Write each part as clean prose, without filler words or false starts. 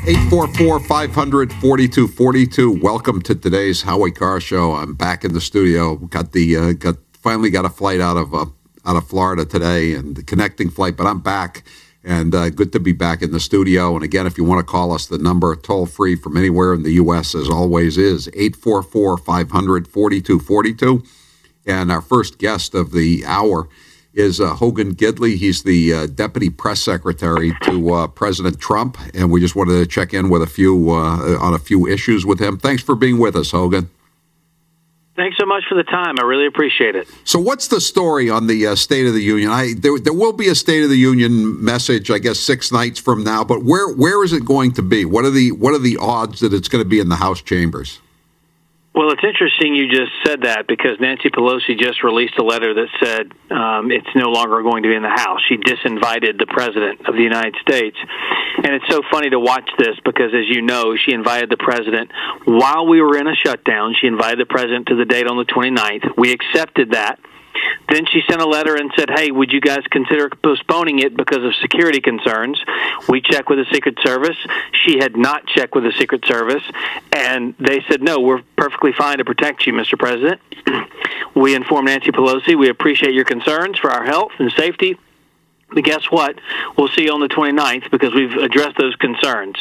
844-500-4242. Welcome to today's Howie Carr Show. I'm back in the studio. Finally got a flight out of Florida today, and the connecting flight, but I'm back, and good to be back in the studio. And again, if you want to call us, the number toll free from anywhere in the U.S. as always is 844-500-4242. And our first guest of the hour is Hogan Gidley. He's the deputy press secretary to President Trump, and we just wanted to check in with on a few issues with him. Thanks for being with us, Hogan. Thanks so much for the time. I really appreciate it. So what's the story on the State of the Union? There will be a State of the Union message, I guess, 6 nights from now, but where is it going to be? What are the odds that it's going to be in the House chambers? Well, it's interesting you just said that, because Nancy Pelosi just released a letter that said it's no longer going to be in the House. She disinvited the President of the United States. And it's so funny to watch this because, as you know, she invited the President while we were in a shutdown. She invited the President to the date on the 29th. We accepted that. Then she sent a letter and said, hey, would you guys consider postponing it because of security concerns? We checked with the Secret Service. She had not checked with the Secret Service, and they said, no, we're perfectly fine to protect you, Mr. President. We informed Nancy Pelosi, we appreciate your concerns for our health and safety. But guess what? We'll see you on the 29th because we've addressed those concerns.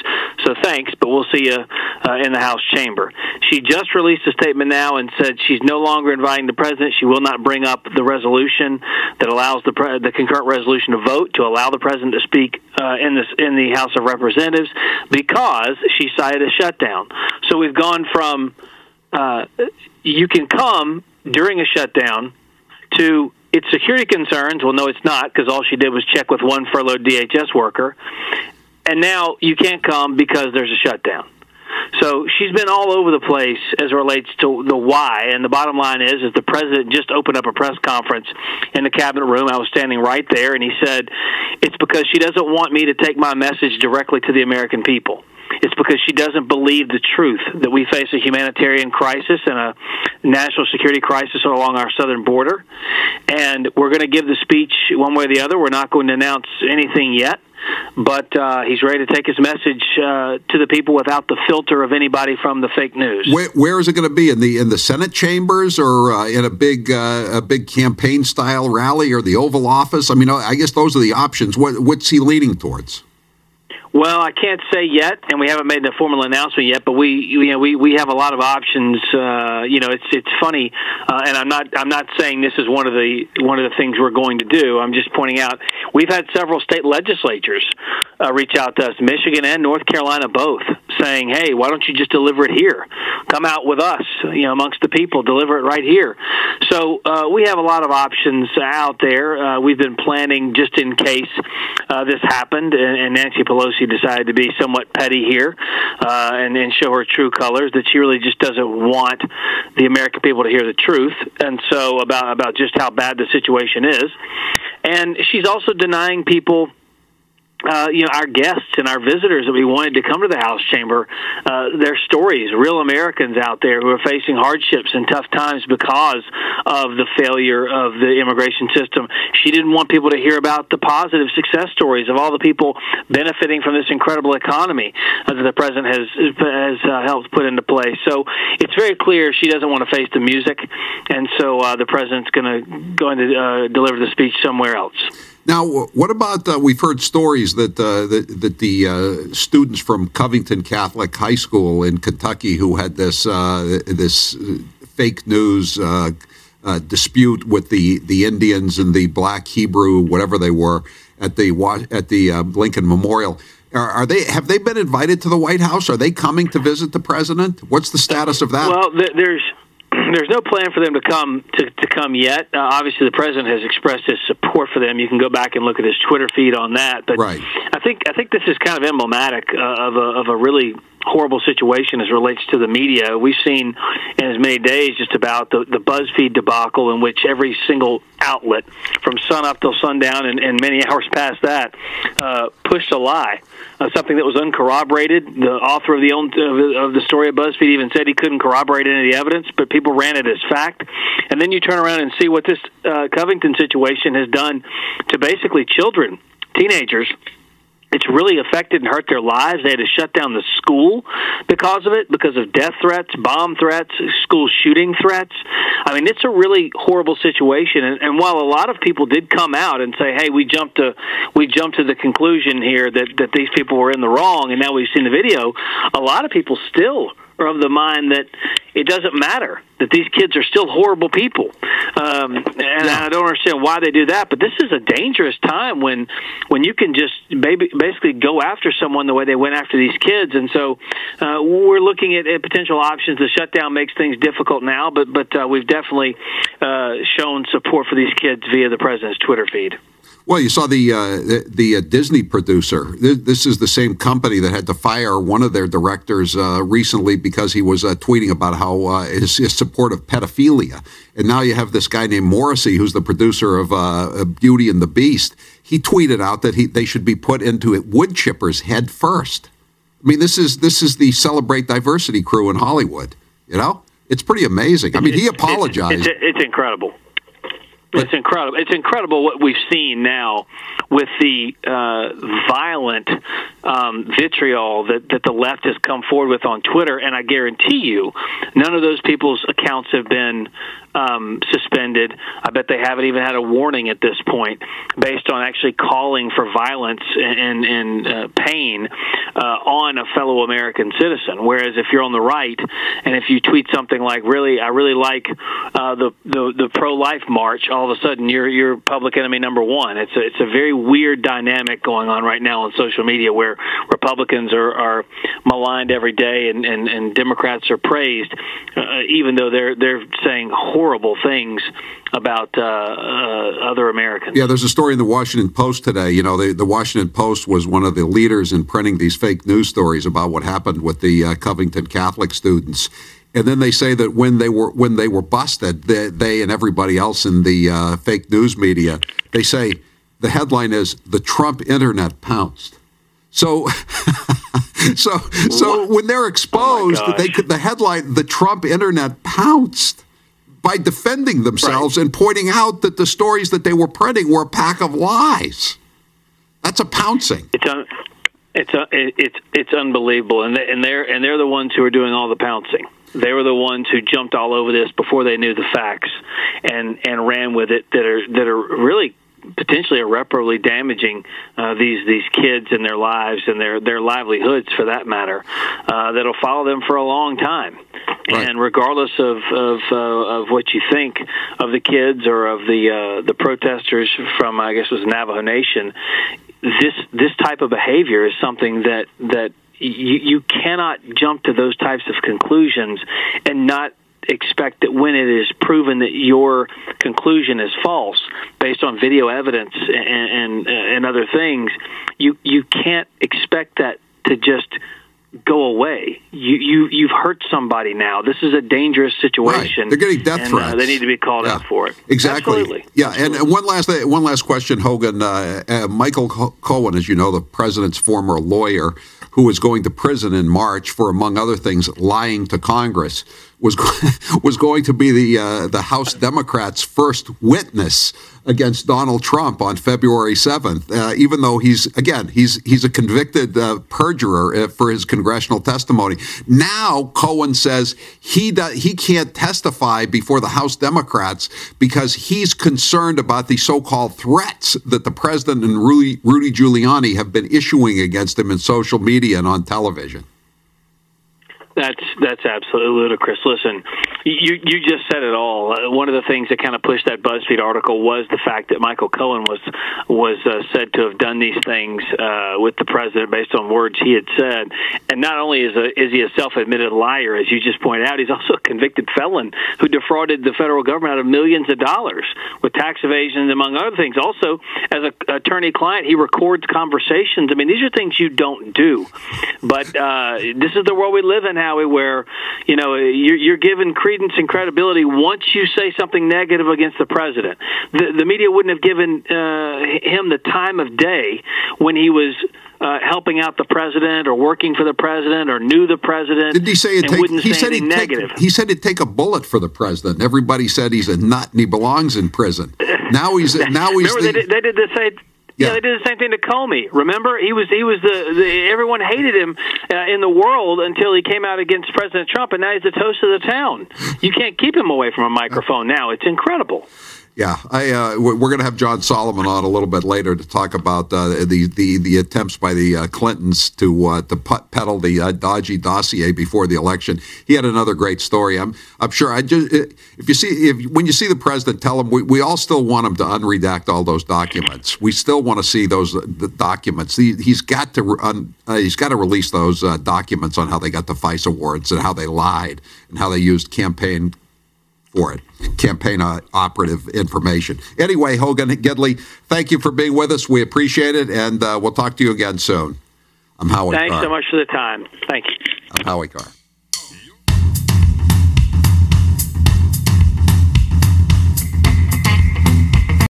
So thanks, but we'll see you in the House chamber. She just released a statement now and said she's no longer inviting the President. She will not bring up the resolution that allows the concurrent resolution to vote to allow the President to speak in the House of Representatives because she cited a shutdown. So we've gone from you can come during a shutdown to it's security concerns. Well, no, it's not, because all she did was check with one furloughed DHS worker. And now you can't come because there's a shutdown. So she's been all over the place as it relates to the why. And the bottom line is the President just opened up a press conference in the cabinet room. I was standing right there, and he said, it's because she doesn't want me to take my message directly to the American people. It's because she doesn't believe the truth that we face a humanitarian crisis and a national security crisis along our southern border. And we're going to give the speech one way or the other. We're not going to announce anything yet. But he's ready to take his message to the people without the filter of anybody from the fake news. Where is it going to be, in the Senate chambers, or in a big campaign style rally, or the Oval Office? I mean, I guess those are the options. What's he leaning towards? Well, I can't say yet, and we haven't made the formal announcement yet. But we have a lot of options. It's funny, and I'm not saying this is one of the things we're going to do. I'm just pointing out we've had several state legislatures reach out to us, Michigan and North Carolina both, saying, "Hey, why don't you just deliver it here? Come out with us, amongst the people, deliver it right here." So we have a lot of options out there. We've been planning just in case this happened, and Nancy Pelosi decided to be somewhat petty here and show her true colors, that she really just doesn't want the American people to hear the truth, and so about just how bad the situation is. And she's also denying people our guests and our visitors that we wanted to come to the House chamber, their stories, real Americans out there who are facing hardships and tough times because of the failure of the immigration system. She didn't want people to hear about the positive success stories of all the people benefiting from this incredible economy that the President has helped put into place. So it's very clear she doesn't want to face the music, and so the President's going to deliver the speech somewhere else. Now, what about, we've heard stories that the students from Covington Catholic High School in Kentucky who had this fake news dispute with the Indians and the Black Hebrew, whatever they were, at the Lincoln Memorial. Have they been invited to the White House? Are they coming to visit the President? What's the status of that? Well, there's no plan for them to come yet. Obviously, the President has expressed his support for them. You can go back and look at his Twitter feed on that. But right. I think this is kind of emblematic of a really horrible situation as it relates to the media. We've seen in as many days just about the BuzzFeed debacle, in which every single outlet from sun up till sundown and many hours past that pushed a lie, something that was uncorroborated. The author of the story of BuzzFeed even said he couldn't corroborate any of the evidence, but people ran it as fact. And then you turn around and see what this Covington situation has done to basically children, teenagers, It's really affected and hurt their lives. They had to shut down the school because of it, because of death threats, bomb threats, school shooting threats. I mean, it's a really horrible situation. And while a lot of people did come out and say, "Hey, we jumped to the conclusion here that these people were in the wrong," and now we've seen the video, a lot of people still are of the mind that it doesn't matter, that these kids are still horrible people. And I don't understand why they do that, but this is a dangerous time when you can just basically go after someone the way they went after these kids. And so we're looking at potential options. The shutdown makes things difficult now, but we've definitely shown support for these kids via the president's Twitter feed. Well, you saw the Disney producer. This is the same company that had to fire one of their directors recently because he was tweeting about how his support of pedophilia. And now you have this guy named Morrissey, who's the producer of Beauty and the Beast. He tweeted out that they should be put into wood chippers head first. I mean, this is the Celebrate Diversity crew in Hollywood. You know, it's pretty amazing. I mean, he apologized. It's incredible. It's incredible. It's incredible what we've seen now with the violent vitriol that the left has come forward with on Twitter. And I guarantee you, none of those people's accounts have been suspended. I bet they haven't even had a warning at this point based on actually calling for violence and pain on a fellow American citizen. Whereas if you're on the right and if you tweet something like, I really like the pro-life march, all of a sudden you're public enemy number one. It's a very weird dynamic going on right now on social media where Republicans are maligned every day and Democrats are praised, even though they're saying horrible things about other Americans. Yeah, there's a story in the Washington Post today. You know, the Washington Post was one of the leaders in printing these fake news stories about what happened with the Covington Catholic students. And then they say that when they were busted, they and everybody else in the fake news media, they say the headline is "The Trump Internet Pounced." So, so when they're exposed, the headline, "The Trump Internet Pounced," by defending themselves and pointing out that the stories that they were printing were a pack of lies. That's a pouncing. It's unbelievable, and they're the ones who are doing all the pouncing. They were the ones who jumped all over this before they knew the facts and ran with it that are really potentially irreparably damaging these kids and their lives and their livelihoods, for that matter, that'll follow them for a long time. Right. And regardless of what you think of the kids or of the protesters from, I guess it was Navajo Nation, this type of behavior is something that you cannot jump to those types of conclusions and not expect that when it is proven that your conclusion is false based on video evidence and other things, you can't expect that to just go away. You've hurt somebody now. This is a dangerous situation. Right. They're getting death threats. They need to be called out for it. Exactly. Absolutely. Yeah. Absolutely. And one last question, Hogan. Michael Cohen, as you know, the president's former lawyer, who was going to prison in March for, among other things, lying to Congress, was going to be the House Democrats' first witness against Donald Trump on February 7th, even though he's a convicted perjurer for his congressional testimony. Now Cohen says he can't testify before the House Democrats because he's concerned about the so-called threats that the president and Rudy Giuliani have been issuing against him in social media and on television. That's absolutely ludicrous. Listen, you just said it all. One of the things that kind of pushed that BuzzFeed article was the fact that Michael Cohen was said to have done these things with the president based on words he had said. And not only is he a self-admitted liar, as you just pointed out, he's also a convicted felon who defrauded the federal government out of millions of dollars with tax evasion, among other things. Also, as an attorney-client, he records conversations. I mean, these are things you don't do. But this is the world we live in, Howie, where you're given credence and credibility once you say something negative against the president. The media wouldn't have given him the time of day when he was helping out the president or working for the president or knew the president. Did he say negative? He said he'd take a bullet for the president. Everybody said he's a nut and he belongs in prison. Now he's Remember, they did the same. Yeah, they did the same thing to Comey. Remember, he was the everyone hated him in the world until he came out against President Trump, and now he's the toast of the town. You can't keep him away from a microphone now. It's incredible. Yeah, we're going to have John Solomon on a little bit later to talk about the attempts by the Clintons to peddle the dodgy dossier before the election. He had another great story. I'm sure. When you see the president, tell him we all still want him to unredact all those documents. We still want to see the documents. He's got to release those documents on how they got the FISA warrants and how they lied and how they used campaign operative information. Anyway, Hogan Gidley, thank you for being with us. We appreciate it, and we'll talk to you again soon. I'm Howie Carr. Thanks so much for the time. Thank you. I'm Howie Carr.